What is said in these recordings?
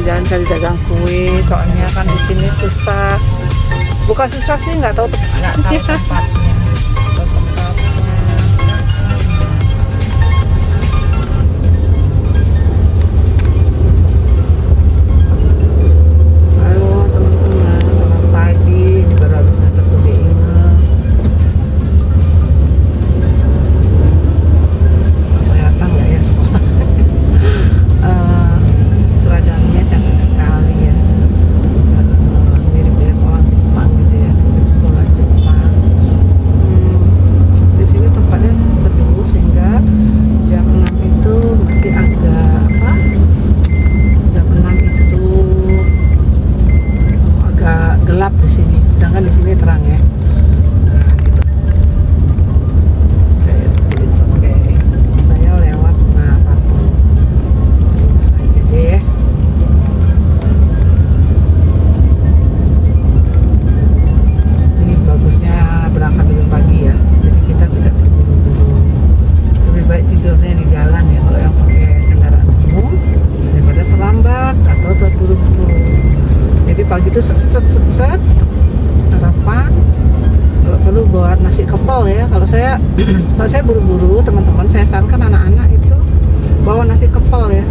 kerjaan cari dagang kue, soalnya kan di sini susah. Bukan susah sih, nggak tahu tempatnya. Pagi itu set sarapan, kalau perlu buat nasi kepel ya. Kalau saya buru-buru, teman-teman saya sarankan anak-anak itu bawa nasi kepel ya,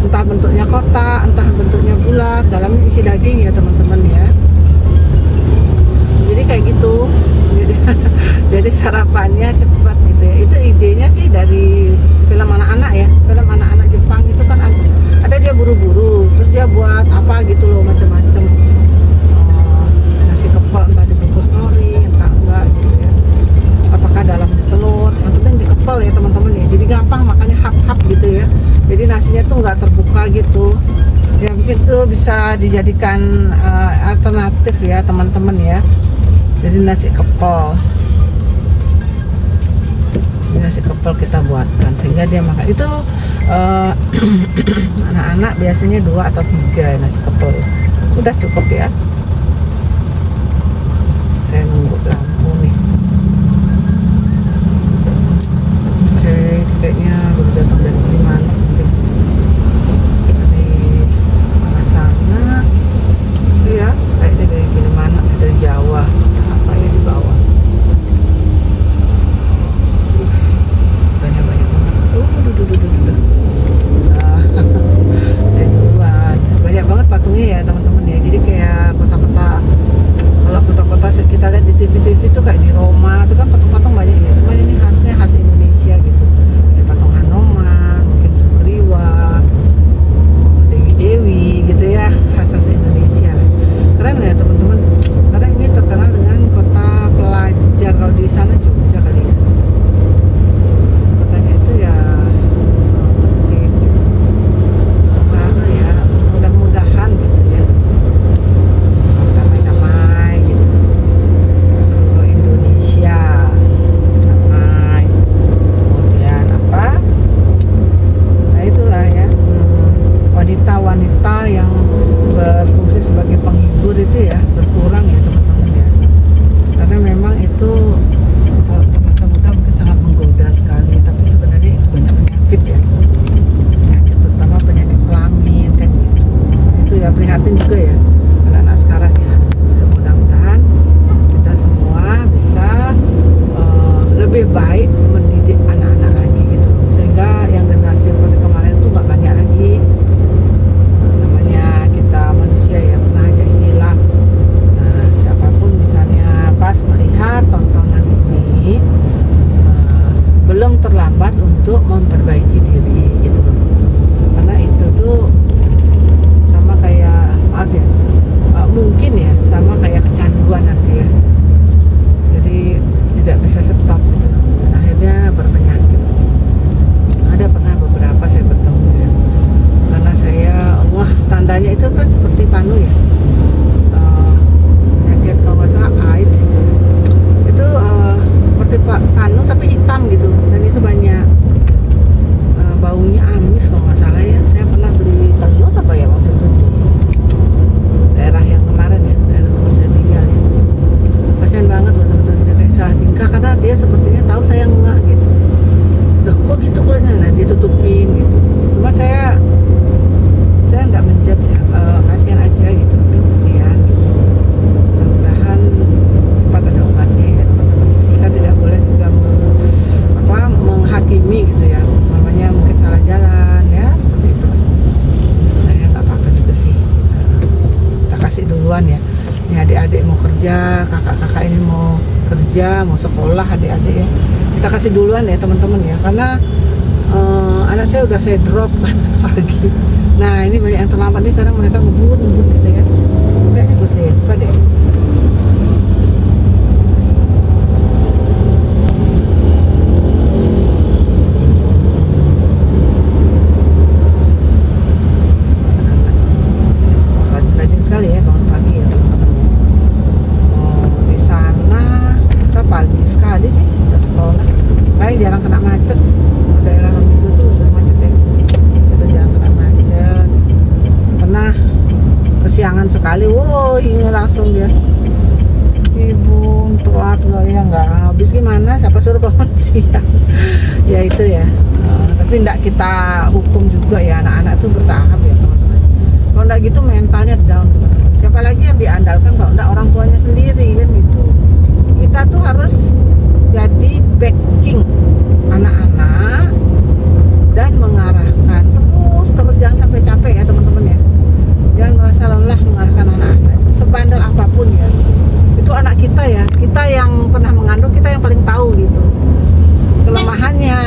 entah bentuknya kotak, entah bentuknya bulat, dalamnya isi daging ya teman-teman ya. Jadi kayak gitu, jadi sarapannya cepat gitu ya. Itu idenya sih dari film anak-anak ya, film anak-anak Jepang itu kan ada dia buru-buru, terus dia buat apa gitu loh, macam-macam. Nasi kepel entah dibungkus nori, entah enggak gitu ya. Apakah dalamnya telur, yang penting dikepel ya teman-teman ya. Jadi gampang makanya hap-hap gitu ya. Jadi nasinya tuh nggak terbuka gitu. Ya mungkin tuh bisa dijadikan alternatif ya teman-teman ya. Jadi nasi kepel. Nasi kepel kita buatkan sehingga dia makan itu anak-anak biasanya 2 atau 3 nasi kepel udah cukup ya. Saya nunggu lampu nih. Oke, kayaknya baru datang dari mana mungkin dari mana sana. Iya, kayaknya dari mana, dari Jawa apa ya di bawah. Banyak banget. Saya duluan. Banyak banget patungnya ya teman-teman ya. Jadi kayak kota-kota, kalau kota-kota kita lihat di TV-TV itu kayak di Roma itu kan patung-patung banyak ya. Cuma ini khasnya khas Indonesia gitu. Kayak patung Hanoman, mungkin Sugriwa, Dewi-Dewi gitu ya, khas Indonesia. Keren ya teman-teman. Karena ini terkenal dengan kota pelajar. Kalau di sana Jogja kali ya. Kotanya itu ya tertib gitu. Sederhana ya. Mudah-mudahan gitu ya. Damai-damai gitu. Seluruh Indonesia damai. Kemudian apa? Nah itulah ya. Wanita-wanita yang berfungsi sebagai penghibur itu ya berkurang ya teman-teman ya. Karena memang itu kalau untuk masa muda mungkin sangat menggoda sekali, tapi sebenarnya itu banyak penyakit ya. Penyakit terutama penyakit kelamin kan gitu. Itu ya prihatin juga ya anak-anak sekarang ya. Mudah-mudahan kita semua bisa lebih baik mendidik anak-anak lagi gitu, sehingga yang generasi seperti kemarin tuh nggak banyak lagi. Namanya kita manusia ya pernah aja hilaf. Nah, siapapun misalnya pas melihat tontonan ini belum terlambat untuk memperbaiki diri gitu loh. Karena itu tuh sama kayak maaf ya, mungkin ya sama kayak kecanduan nanti ya. Jadi tidak bisa stop gitu loh. Dan akhirnya berpenyakit. Ada pernah beberapa saya bertemu ya. Karena saya wah tandanya itu kan seperti panu ya. Penyakit kalau nggak salah AIDS gitu ya. Itu seperti panu tapi hitam gitu, dan itu banyak baunya amis kalau nggak salah ya. Saya pernah beli telur apa ya waktu itu di daerah yang kemarin ya, daerah tempat saya tinggal ya. Kasian banget loh teman-teman, dia kayak salah tingkah karena dia sepertinya tahu saya enggak gitu. Duh kok gitu kulitnya, nah dia tutupin gitu. Cuma saya enggak menjudge ya, kerja, kakak-kakak ini mau kerja, mau sekolah, adik-adik ya. Kita kasih duluan ya teman-teman ya, karena anak saya udah saya drop kan pagi. Nah ini banyak yang terlambat nih karena mereka ngebut gitu ya. Kayaknya bus deh, apa deh. Rajin-rajin sekali ya bangun pagi ya teman-teman ya. Di sana kita pagi sekali sih ke sekolah. Paling jarang kena macet. Daerah Romigo tuh sering macet ya. Kita jarang kena macet. Pernah kesiangan sekali, wow ini langsung dia. Ibu telat nggak ya, nggak habis gimana? Siapa suruh bangun siang? Ya itu ya. Tapi enggak kita hukum juga ya, anak-anak tuh bertahap ya teman-teman. Kalau enggak gitu mentalnya down teman-teman. Siapa lagi yang diandalkan kalau enggak orang tuanya sendiri kan gitu. Kita tuh harus jadi backing anak-anak dan mengarahkan terus jangan sampai capek ya teman-teman ya. Jangan merasa lelah mengarahkan anak-anak. Sebandel apapun ya. Itu anak kita ya. Kita yang pernah mengandung, kita yang paling tahu gitu. Kelemahannya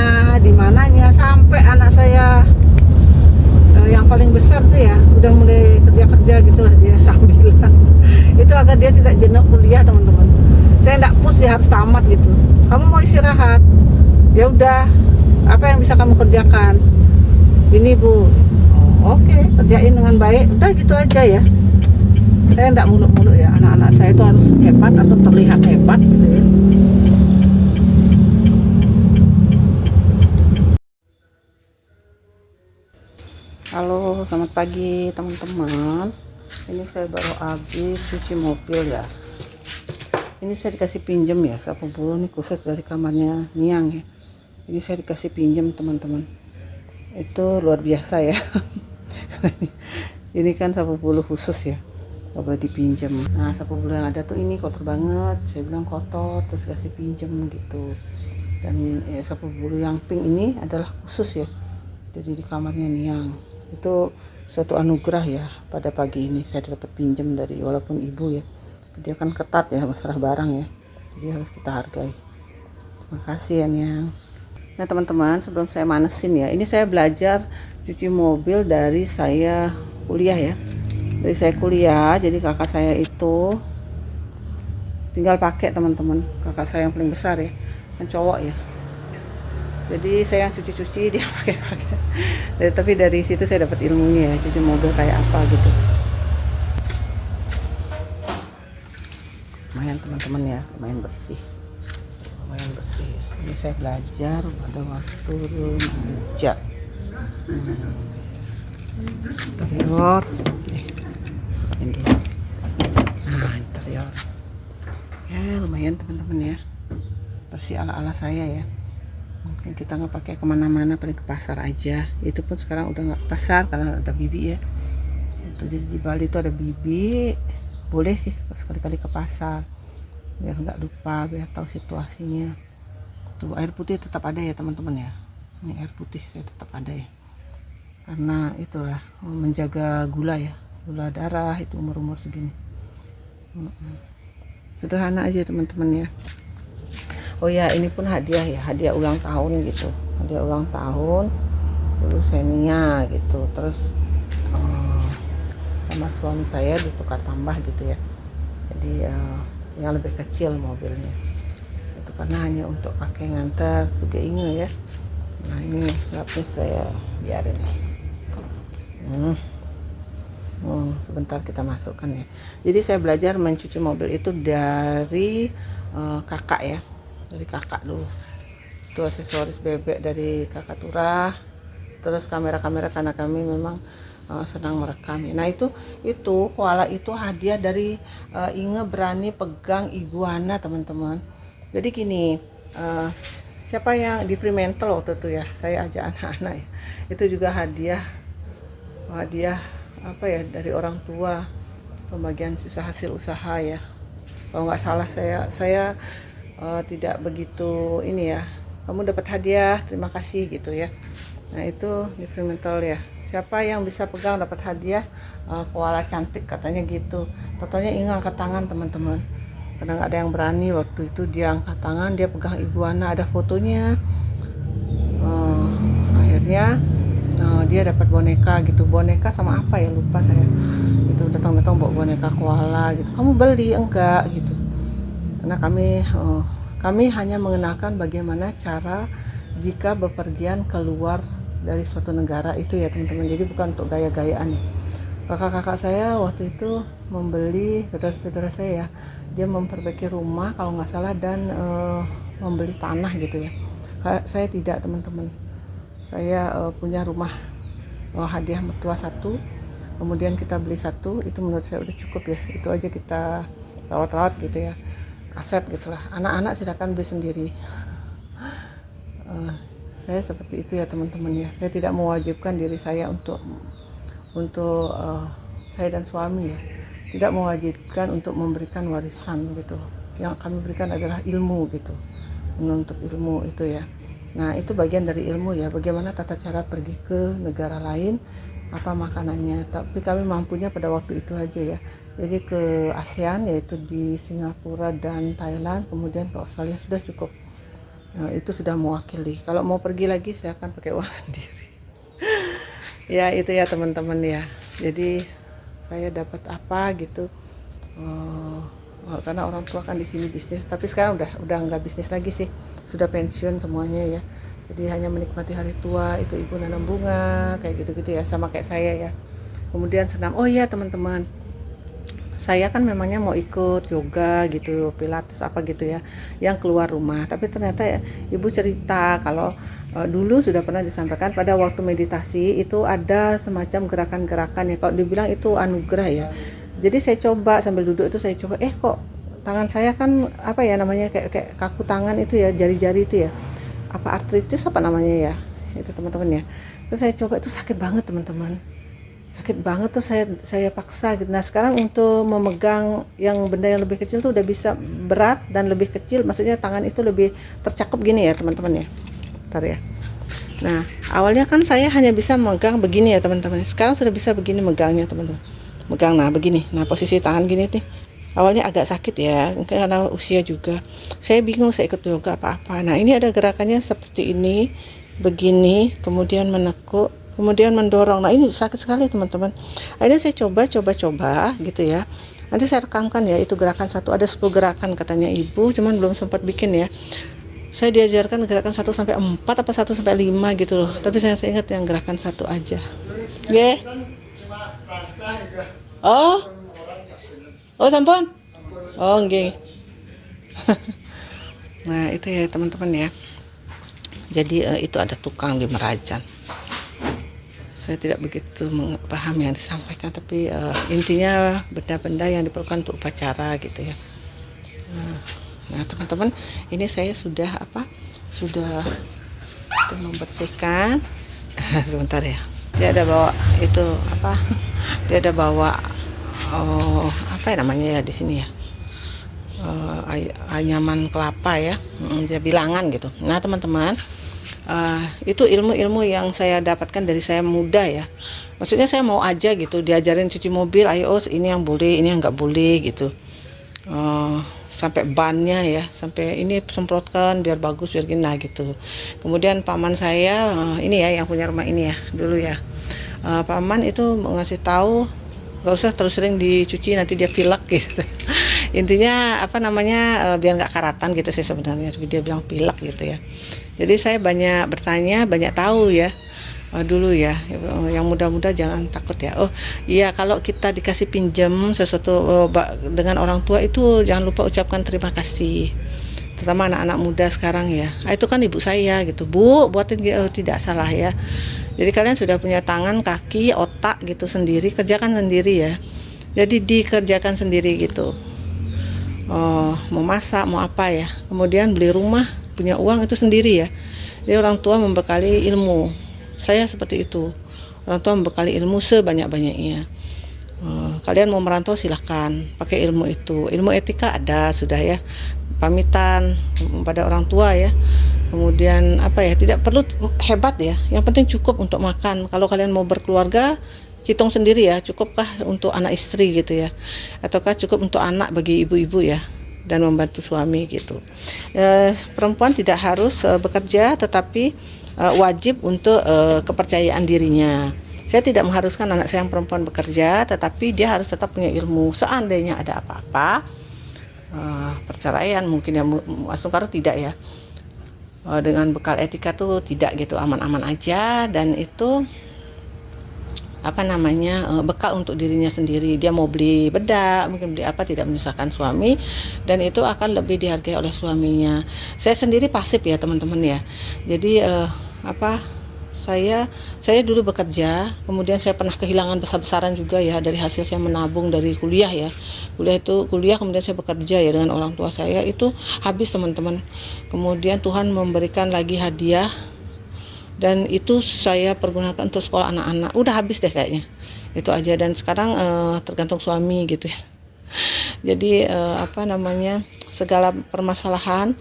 di mananya, sampai anak saya yang paling besar tuh ya udah mulai kerja gitulah dia sambilan. Itu agar dia tidak jenuh kuliah teman-teman. Saya enggak push dia harus tamat gitu. Kamu mau istirahat, ya udah, apa yang bisa kamu kerjakan ini Bu. Oke, kerjain dengan baik, udah gitu aja ya. Saya enggak muluk-muluk ya, anak-anak saya itu harus hebat atau terlihat hebat gitu ya. Halo, selamat pagi teman-teman. Ini saya baru habis cuci mobil ya. Ini saya dikasih pinjem ya, sapu bulu nih khusus dari kamarnya Niang ya. Ini saya dikasih pinjem teman-teman. Itu luar biasa ya. Ini kan sapu bulu khusus ya, nggak boleh dipinjem. Nah sapu bulu yang ada tuh ini kotor banget. Saya bilang kotor, terus kasih pinjem gitu. Dan sapu bulu yang pink ini adalah khusus ya, jadi di kamarnya Niang. Itu suatu anugerah ya, pada pagi ini saya dapat pinjam dari, walaupun ibu ya, dia kan ketat ya masalah barang ya, jadi harus kita hargai. Terima kasih ya Niang. Nah teman-teman, sebelum saya manesin ya, ini saya belajar cuci mobil dari saya kuliah ya. Dari saya kuliah, jadi kakak saya itu tinggal pakai teman-teman. Kakak saya yang paling besar ya, yang cowok ya. Jadi saya yang cuci-cuci, dia pakai-pakai. Tapi dari situ saya dapat ilmunya ya, cuci mobil kayak apa gitu. Lumayan teman-teman ya, lumayan bersih. Ini saya belajar pada waktu remaja. Interior. Ini dulu. Nah, interior. Ya, lumayan teman-teman ya. Bersih ala-ala saya ya. Mungkin kita nggak pakai kemana-mana, paling ke pasar aja. Itu pun sekarang udah nggak ke pasar karena ada bibi ya. Itu jadi di Bali itu ada bibi. Boleh sih sekali-kali ke pasar, biar nggak lupa, biar tahu situasinya. Tuh air putih tetap ada ya teman-teman ya. Ini air putih saya tetap ada ya. Karena itulah menjaga gula ya, gula darah itu umur-umur segini. Sederhana aja teman-teman ya. Oh ya, ini pun hadiah ya, hadiah ulang tahun gitu, hadiah ulang tahun lulusenia gitu. Terus sama suami saya ditukar tambah gitu ya, jadi yang lebih kecil mobilnya itu, karena hanya untuk pakai ngantar juga inge ya. Nah ini lapis saya biarin. Sebentar kita masukkan ya. Jadi saya belajar mencuci mobil itu dari kakak ya, dari kakak dulu. Itu aksesoris bebek dari kakak Turah. Terus kamera-kamera karena kami memang senang merekam ya. Nah itu koala itu hadiah dari Inge berani pegang iguana teman-teman. Jadi gini, siapa yang di Fremantle waktu itu ya, saya ajak anak-anak ya, itu juga hadiah apa ya, dari orang tua, pembagian sisa hasil usaha ya. Kalau nggak salah saya tidak begitu ini ya, kamu dapat hadiah, terima kasih gitu ya. Nah itu di Fremantle ya, siapa yang bisa pegang dapat hadiah koala cantik katanya gitu. Totalnya Inge angkat tangan teman-teman. kadang ada yang berani. Waktu itu dia angkat tangan, dia pegang iguana, ada fotonya. Akhirnya dia dapat boneka gitu, boneka sama apa ya lupa saya, itu datang-datang bawa boneka koala gitu. Kamu beli enggak gitu, karena kami hanya mengenalkan bagaimana cara jika bepergian keluar dari suatu negara itu ya teman-teman. Jadi bukan untuk gaya-gayaan ya. Kakak-kakak saya waktu itu membeli, saudara-saudara saya ya, dia memperbaiki rumah kalau nggak salah, dan membeli tanah gitu ya. Saya tidak teman-teman, saya punya rumah hadiah mertua satu, kemudian kita beli satu, itu menurut saya udah cukup ya. Itu aja kita rawat-rawat gitu ya, aset gitulah. Anak-anak silakan beli sendiri. Saya seperti itu ya teman-teman ya. Saya tidak mewajibkan diri saya untuk saya dan suami ya, tidak mewajibkan untuk memberikan warisan gitu loh. Yang kami berikan adalah ilmu gitu, menuntut ilmu itu ya. Nah itu bagian dari ilmu ya, bagaimana tata cara pergi ke negara lain, apa makanannya. Tapi kami mampunya pada waktu itu aja ya. Jadi ke ASEAN, yaitu di Singapura dan Thailand, kemudian ke Australia sudah cukup. Nah, itu sudah mewakili. Kalau mau pergi lagi saya akan pakai uang sendiri. Ya itu ya teman-teman ya. Jadi saya dapat apa gitu. Karena orang tua kan di sini bisnis, tapi sekarang udah nggak bisnis lagi sih, sudah pensiun semuanya ya. Jadi hanya menikmati hari tua, itu ibu nanam bunga kayak gitu-gitu ya, sama kayak saya ya. Kemudian senam. Oh iya teman-teman, saya kan memangnya mau ikut yoga gitu, pilates apa gitu ya, yang keluar rumah. Tapi ternyata ya, ibu cerita kalau dulu sudah pernah disampaikan pada waktu meditasi itu ada semacam gerakan-gerakan ya, kalau dibilang itu anugerah ya. Jadi saya coba sambil duduk itu, saya coba kok tangan saya kan apa ya namanya, kayak kaku tangan itu ya, jari-jari itu ya, apa artritis apa namanya ya itu teman-teman ya. Terus saya coba, itu sakit banget teman-teman, sakit banget tuh, saya paksa gitu. Nah sekarang untuk memegang yang benda yang lebih kecil tuh udah bisa, berat dan lebih kecil, maksudnya tangan itu lebih tercakup gini ya teman-teman ya. Bentar ya. Nah awalnya kan saya hanya bisa megang begini ya teman-teman, sekarang sudah bisa begini megangnya teman-teman, megang nah begini. Nah posisi tangan gini nih, awalnya agak sakit ya, mungkin karena usia juga. Saya bingung saya ikut yoga apa-apa. Nah ini ada gerakannya seperti ini, begini, kemudian menekuk, kemudian mendorong. Nah ini sakit sekali teman-teman. Akhirnya saya coba gitu ya. Nanti saya rekamkan ya, itu gerakan satu, ada 10 gerakan katanya ibu, cuman belum sempat bikin ya. Saya diajarkan gerakan 1 sampai 4 apa 1 sampai 5 gitu loh. Tapi saya ingat yang gerakan 1 aja. Nggih. Oh sampun. Oh nggih. Nah itu ya teman-teman ya. Jadi itu ada tukang di Merajan. Saya tidak begitu paham yang disampaikan, tapi intinya benda-benda yang diperlukan untuk upacara gitu ya. Nah teman-teman, ini saya sudah membersihkan. Sebentar ya. Dia ada bawa itu apa? Dia ada bawa apa ya namanya ya di sini ya, anyaman kelapa ya, dia bilangan gitu. Nah teman-teman, itu ilmu-ilmu yang saya dapatkan dari saya muda ya. Maksudnya saya mau aja gitu diajarin cuci mobil, ayo ini yang boleh, ini yang nggak boleh gitu. Sampai bannya ya, sampai ini semprotkan biar bagus, biar gini gitu. Kemudian paman saya ini ya yang punya rumah ini ya dulu ya, paman itu ngasih tahu nggak usah terlalu sering dicuci, nanti dia pilek gitu. Intinya apa namanya, biar nggak karatan gitu sih sebenarnya, tapi dia bilang pilek gitu ya. Jadi saya banyak bertanya, banyak tahu ya. Dulu ya, yang muda-muda jangan takut ya. Oh iya, kalau kita dikasih pinjam sesuatu dengan orang tua itu jangan lupa ucapkan terima kasih, terutama anak-anak muda sekarang ya. Itu kan ibu saya gitu, bu buatin tidak salah ya. Jadi kalian sudah punya tangan, kaki, otak gitu sendiri, kerjakan sendiri ya. Jadi dikerjakan sendiri gitu. Mau masak, mau apa ya. Kemudian beli rumah, punya uang itu sendiri ya. Jadi orang tua membekali ilmu. Saya seperti itu. Orang tua membekali ilmu sebanyak-banyaknya. Kalian mau merantau silahkan pakai ilmu itu. Ilmu etika ada sudah ya. Pamitan pada orang tua ya. Kemudian apa ya, tidak perlu hebat ya. Yang penting cukup untuk makan. Kalau kalian mau berkeluarga, hitung sendiri ya, cukupkah untuk anak istri gitu ya, ataukah cukup untuk anak bagi ibu-ibu ya. dan membantu suami gitu. Perempuan tidak harus bekerja, tetapi wajib untuk kepercayaan dirinya. Saya tidak mengharuskan anak saya yang perempuan bekerja, tetapi dia harus tetap punya ilmu. Seandainya ada apa-apa, perceraian mungkin ya, Asungkaro tidak ya, dengan bekal etika tuh tidak gitu, aman-aman aja. Dan itu bekal untuk dirinya sendiri. Dia mau beli bedak, mungkin beli apa, tidak menyusahkan suami, dan itu akan lebih dihargai oleh suaminya. Saya sendiri pasif ya teman-teman ya. Jadi saya dulu bekerja, kemudian saya pernah kehilangan besar-besaran juga ya dari hasil saya menabung dari kuliah ya. Kuliah kemudian saya bekerja ya dengan orang tua saya, itu habis teman-teman. Kemudian Tuhan memberikan lagi hadiah, dan itu saya pergunakan untuk sekolah anak-anak. Udah habis deh kayaknya. Itu aja, dan sekarang tergantung suami gitu ya. Jadi segala permasalahan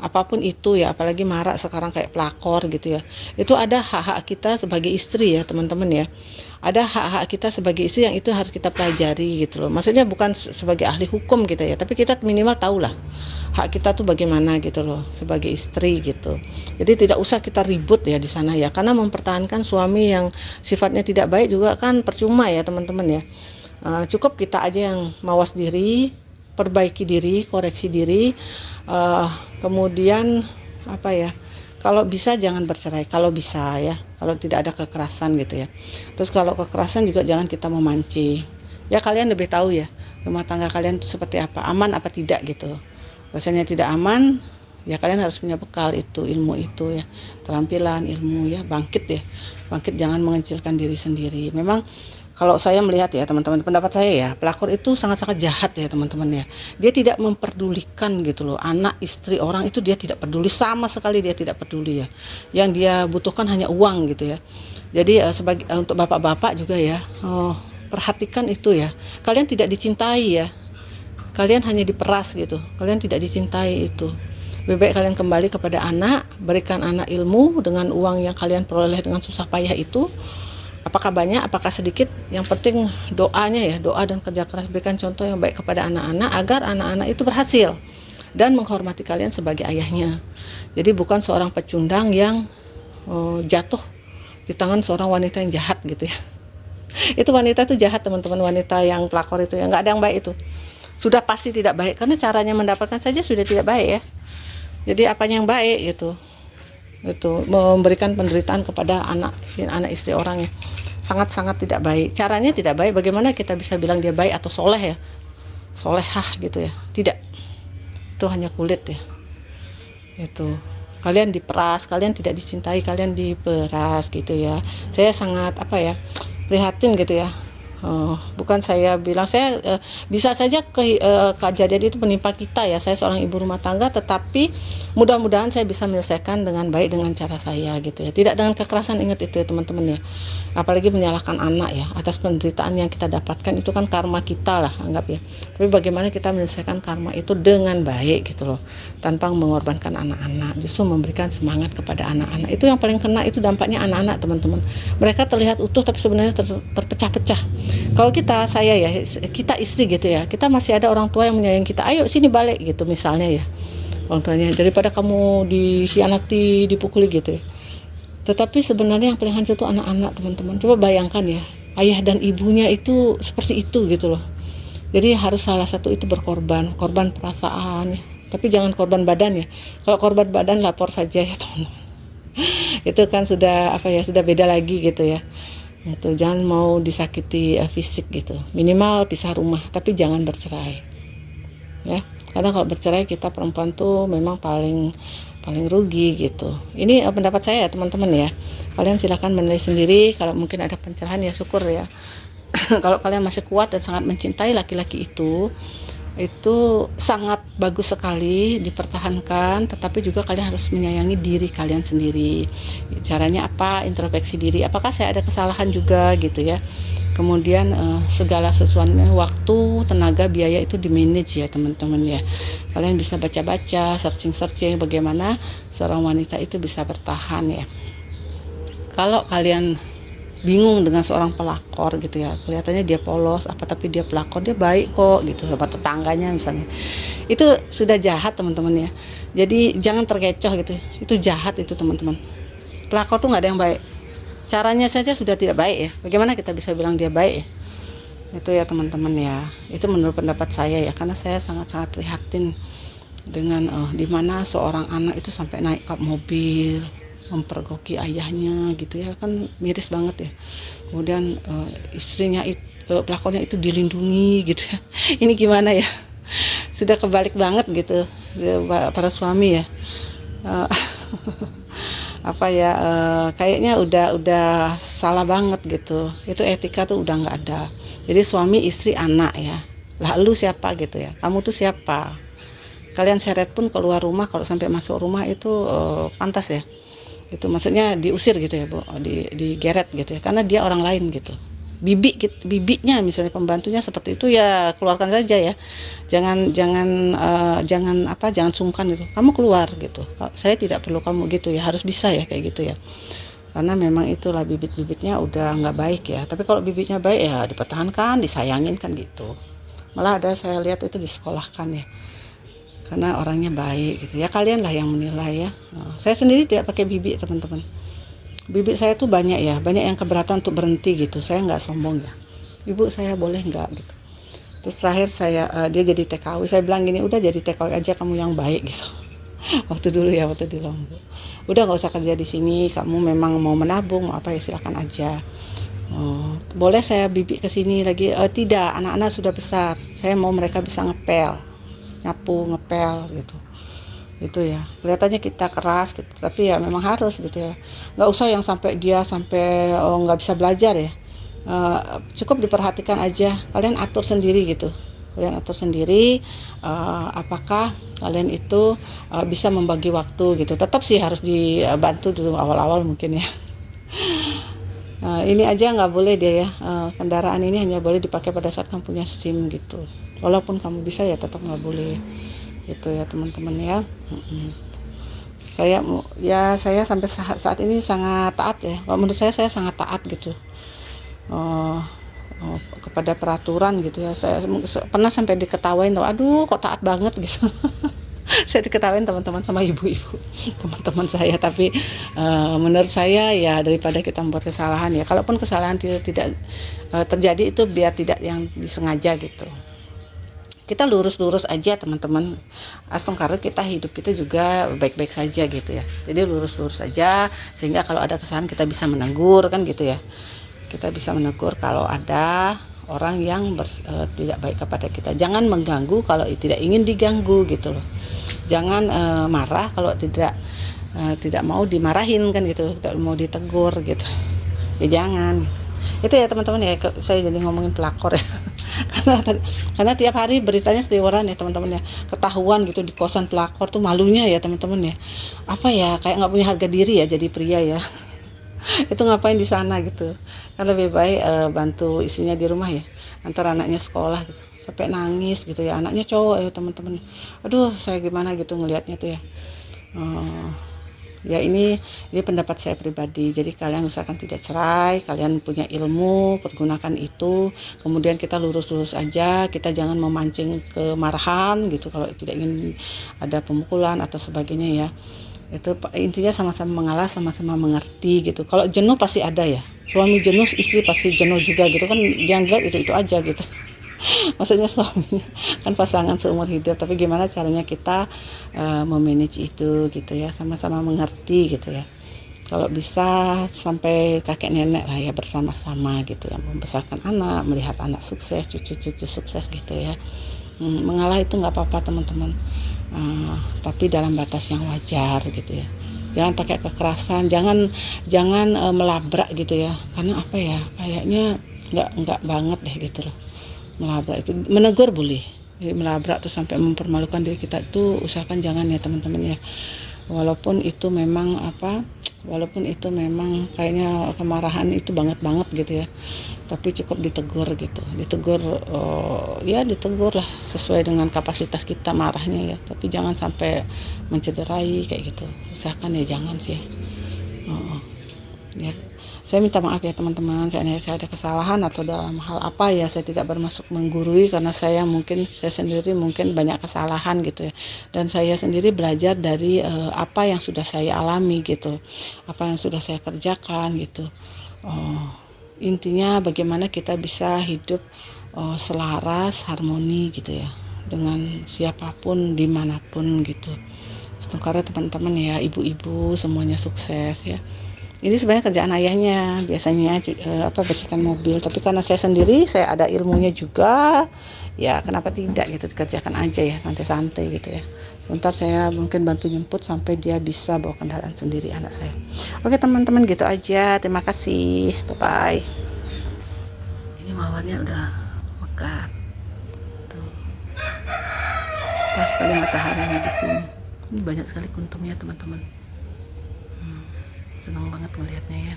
apapun itu ya, apalagi marak sekarang kayak pelakor gitu ya, itu ada hak-hak kita sebagai istri ya teman-teman ya. Ada hak-hak kita sebagai istri yang itu harus kita pelajari gitu loh. Maksudnya bukan sebagai ahli hukum gitu ya, tapi kita minimal tahulah hak kita tuh bagaimana gitu loh sebagai istri gitu. Jadi tidak usah kita ribut ya di sana ya, karena mempertahankan suami yang sifatnya tidak baik juga kan percuma ya teman-teman ya. Cukup kita aja yang mawas diri, perbaiki diri, koreksi diri, kemudian kalau bisa jangan bercerai, kalau bisa ya, kalau tidak ada kekerasan gitu ya. Terus kalau kekerasan juga jangan kita memancing ya, kalian lebih tahu ya rumah tangga kalian itu seperti apa, aman apa tidak gitu. Rasanya tidak aman ya, kalian harus punya bekal itu, ilmu itu ya, keterampilan, ilmu ya, bangkit, jangan mengecilkan diri sendiri. Memang kalau saya melihat ya teman-teman, pendapat saya ya, pelakor itu sangat-sangat jahat ya teman-teman ya. Dia tidak memperdulikan gitu loh, anak, istri orang itu dia tidak peduli, sama sekali dia tidak peduli ya. Yang dia butuhkan hanya uang gitu ya. Jadi untuk bapak-bapak juga ya, perhatikan itu ya. Kalian tidak dicintai ya, kalian hanya diperas gitu, kalian tidak dicintai itu. Lebih baik kalian kembali kepada anak, berikan anak ilmu dengan uang yang kalian peroleh dengan susah payah itu. Apakah banyak, apakah sedikit, yang penting doanya ya, doa dan kerja keras. Berikan contoh yang baik kepada anak-anak agar anak-anak itu berhasil dan menghormati kalian sebagai ayahnya. Jadi bukan seorang pecundang yang jatuh di tangan seorang wanita yang jahat gitu ya. Itu wanita itu jahat teman-teman, wanita yang pelakor itu ya, nggak ada yang baik itu. Sudah pasti tidak baik, karena caranya mendapatkan saja sudah tidak baik ya. Jadi apanya yang baik gitu, itu memberikan penderitaan kepada anak istri orang ya, sangat-sangat tidak baik. Caranya tidak baik. Bagaimana kita bisa bilang dia baik atau soleh ya, solehah gitu ya, tidak. Itu hanya kulit ya. Itu kalian diperas, kalian tidak dicintai, kalian diperas gitu ya. Saya sangat prihatin gitu ya. Bukan saya bilang bisa saja kejadian itu menimpa kita ya. Saya seorang ibu rumah tangga, tetapi mudah-mudahan saya bisa menyelesaikan dengan baik dengan cara saya gitu ya. Tidak dengan kekerasan, ingat itu ya teman-teman ya. Apalagi menyalahkan anak ya atas penderitaan yang kita dapatkan, itu kan karma kita lah anggap ya. Tapi bagaimana kita menyelesaikan karma itu dengan baik gitu loh, tanpa mengorbankan anak-anak, justru memberikan semangat kepada anak-anak. Itu yang paling kena, itu dampaknya anak-anak teman-teman. Mereka terlihat utuh tapi sebenarnya terpecah-pecah. Kalau kita istri gitu ya, kita masih ada orang tua yang menyayangi kita, ayo sini balik gitu misalnya ya, orang tuanya, daripada kamu dikhianati, dipukuli gitu ya. Tetapi sebenarnya yang paling hancur itu anak-anak teman-teman. Coba bayangkan ya, ayah dan ibunya itu seperti itu gitu loh. Jadi harus salah satu itu korban perasaan ya. Tapi jangan korban badan ya. Kalau korban badan lapor saja ya teman-teman. Itu kan sudah sudah beda lagi gitu ya. Itu jangan mau disakiti fisik gitu. Minimal pisah rumah, tapi jangan bercerai. Ya, karena kalau bercerai kita perempuan tuh memang paling rugi gitu. Ini pendapat saya ya teman-teman ya. Kalian silakan menilai sendiri. Kalau mungkin ada pencerahan ya syukur ya. Kalau kalian masih kuat dan sangat mencintai laki-laki itu sangat bagus sekali dipertahankan, tetapi juga kalian harus menyayangi diri kalian sendiri. Caranya apa? Introspeksi diri. Apakah saya ada kesalahan juga gitu ya? Kemudian segala sesuatunya, waktu, tenaga, biaya itu di-manage ya teman-teman ya. Kalian bisa baca-baca, searching bagaimana seorang wanita itu bisa bertahan ya. Kalau kalian bingung dengan seorang pelakor gitu ya, kelihatannya dia polos apa tapi dia pelakor, dia baik kok gitu sama tetangganya misalnya. Itu sudah jahat teman-teman ya. Jadi jangan terkecoh gitu, itu jahat itu teman-teman. Pelakor tuh nggak ada yang baik, caranya saja sudah tidak baik ya, bagaimana kita bisa bilang dia baik ya. Itu ya teman-teman ya, itu menurut pendapat saya ya, karena saya sangat-sangat prihatin dengan di mana seorang anak itu sampai naik kap mobil mempergoki ayahnya gitu ya, kan miris banget ya. Kemudian istrinya itu, pelakunya itu dilindungi gitu ya. Ini gimana ya, sudah kebalik banget gitu para suami ya. Eh, apa ya, kayaknya udah salah banget gitu, itu etika tuh udah nggak ada. Jadi suami, istri, anak ya, lah lu siapa gitu ya, kamu tuh siapa, kalian seret pun keluar rumah, kalau sampai masuk rumah itu pantas ya, itu maksudnya diusir gitu ya Bu, digeret gitu ya, karena dia orang lain gitu. Bibinya misalnya, pembantunya seperti itu ya keluarkan saja ya, jangan sungkan gitu, kamu keluar gitu, saya tidak perlu kamu gitu ya, harus bisa ya kayak gitu ya, karena memang itulah bibit-bibitnya udah nggak baik ya. Tapi kalau bibitnya baik ya dipertahankan, disayangin kan gitu. Malah ada saya lihat itu disekolahkan ya, karena orangnya baik gitu ya. Kalian lah yang menilai ya. Saya sendiri tidak pakai bibit teman-teman, bibit saya tuh banyak ya, banyak yang keberatan untuk berhenti gitu. Saya nggak sombong ya, ibu saya boleh nggak gitu. Terus terakhir dia jadi TKW, saya bilang gini, udah jadi TKW aja kamu yang baik gitu. Waktu dulu ya, waktu di Lombok, udah nggak usah kerja di sini, kamu memang mau menabung mau apa ya silakan aja. Boleh saya bibit ke sini lagi? Tidak, anak-anak sudah besar, saya mau mereka bisa ngepel, nyapu, ngepel gitu. Itu ya, kelihatannya kita keras gitu, tapi ya memang harus gitu ya. Nggak usah yang sampai dia sampai nggak bisa belajar ya. Cukup diperhatikan aja, kalian atur sendiri gitu, kalian atur sendiri apakah kalian itu bisa membagi waktu gitu. Tetap sih harus dibantu dulu awal-awal mungkin ya. Ini aja nggak boleh dia ya, kendaraan ini hanya boleh dipakai pada saat kamu punya SIM gitu, walaupun kamu bisa ya tetap nggak boleh. Itu ya teman-teman ya. Saya sampai saat ini sangat taat ya. Kalau menurut saya sangat taat gitu, kepada peraturan gitu ya. Saya pernah sampai diketawain, aduh kok taat banget gitu. Saya diketawain teman-teman sama ibu-ibu teman-teman saya. Tapi menurut saya ya, daripada kita membuat kesalahan ya, kalaupun kesalahan tidak terjadi itu biar tidak yang disengaja gitu, kita lurus-lurus aja teman-teman, karena kita hidup kita juga baik-baik saja gitu ya. Jadi lurus-lurus saja, sehingga kalau ada kesalahan kita bisa menegur kan gitu ya. Kita bisa menegur kalau ada orang yang tidak baik kepada kita. Jangan mengganggu kalau tidak ingin diganggu gitu loh. Jangan marah kalau tidak mau dimarahin kan gitu, tidak mau ditegur gitu ya, jangan. Itu ya teman-teman ya, saya jadi ngomongin pelakor ya. karena tiap hari beritanya seliweran ya teman-teman ya, ketahuan gitu di kosan pelakor tuh, malunya ya teman-teman ya. Apa ya, kayak nggak punya harga diri ya jadi pria ya. Itu ngapain di sana gitu, kan lebih baik bantu istrinya di rumah ya, antar anaknya sekolah gitu, sampai nangis gitu ya, anaknya cowok ya teman-teman. Aduh saya gimana gitu ngelihatnya tuh ya. Ya ini pendapat saya pribadi. Jadi kalian usahakan tidak cerai, kalian punya ilmu, pergunakan itu. Kemudian kita lurus-lurus aja, kita jangan memancing kemarahan gitu kalau tidak ingin ada pemukulan atau sebagainya ya. Itu intinya sama-sama mengalah, sama-sama mengerti gitu. Kalau jenuh pasti ada ya, suami jenuh istri pasti jenuh juga gitu kan, yang lihat itu aja gitu. Maksudnya suaminya kan pasangan seumur hidup, tapi gimana caranya kita memanage itu gitu ya, sama-sama mengerti gitu ya. Kalau bisa sampai kakek nenek lah ya, bersama-sama gitu ya, membesarkan anak, melihat anak sukses, cucu-cucu sukses gitu ya. Mengalah itu nggak apa-apa teman-teman, tapi dalam batas yang wajar gitu ya. Jangan pakai kekerasan, jangan melabrak gitu ya, karena apa ya, kayaknya nggak banget deh gitu loh. Melabrak itu, menegur boleh, melabrak tuh sampai mempermalukan diri kita tuh usahakan jangan ya teman-teman ya. Walaupun itu memang kayaknya kemarahan itu banget gitu ya, tapi cukup ditegur gitu, ditegur lah sesuai dengan kapasitas kita marahnya ya, tapi jangan sampai mencederai kayak gitu, usahakan ya jangan sih ya. Saya minta maaf ya teman-teman, saya ada kesalahan atau dalam hal apa ya, saya tidak bermaksud menggurui karena saya sendiri mungkin banyak kesalahan gitu ya. Dan saya sendiri belajar dari apa yang sudah saya alami gitu, apa yang sudah saya kerjakan gitu. Oh, intinya bagaimana kita bisa hidup selaras, harmoni gitu ya, dengan siapapun dimanapun gitu. Karena teman-teman ya, ibu-ibu semuanya sukses ya. Ini sebenarnya kerjaan ayahnya, biasanya bersihkan mobil. Tapi karena saya sendiri, saya ada ilmunya juga, ya kenapa tidak gitu, dikerjakan aja ya, santai-santai gitu ya. Bentar saya mungkin bantu jemput sampai dia bisa bawa kendaraan sendiri anak saya. Oke teman-teman, gitu aja. Terima kasih. Bye-bye. Ini mawarnya udah mekar. Tuh, pas sekali mataharinya di sini. Ini banyak sekali kuntungnya teman-teman. Senang banget ngelihatnya ya.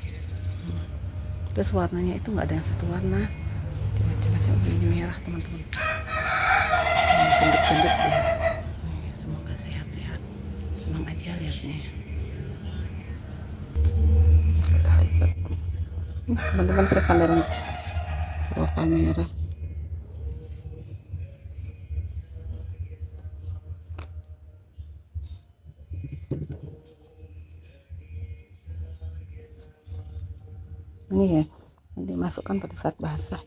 Terus warnanya itu nggak ada yang satu warna, macam-macam. Ini merah teman-teman, gendut-gendut ya. Semoga sehat-sehat, senang aja lihatnya. Kita lipat teman-teman, saya sambil bawa kamera. Ini ya, dimasukkan pada saat basah.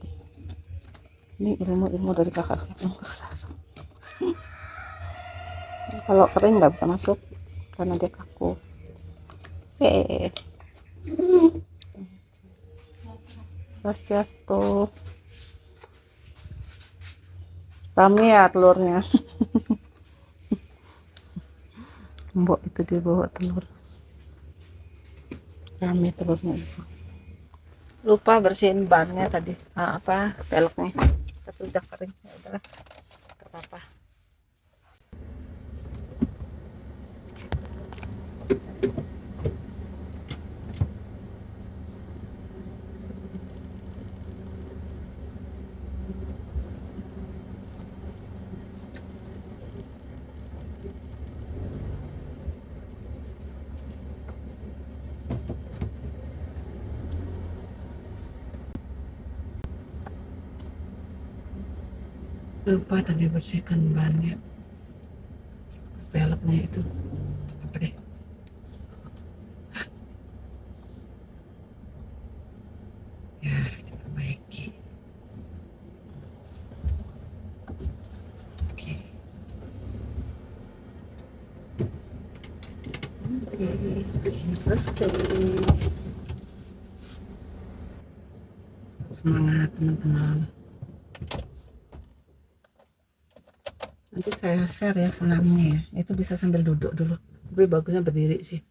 Ini ilmu-ilmu dari kakak saya yang besar. Kalau kering nggak bisa masuk karena dia kaku. Swastiastu. Rame ya telurnya. Mbok itu dia bawa telur. Rame telurnya itu. Lupa bersihin bannya tadi, peleknya, tapi udah kering, ya udahlah, gak apa-apa. Lupa tadi bersihkan bannya, peleknya itu apa deh. Ya, diperbaiki. Oke. Terus semangat teman-teman. Nanti saya share ya senamnya ya. Itu bisa sambil duduk dulu. Tapi bagusnya berdiri sih.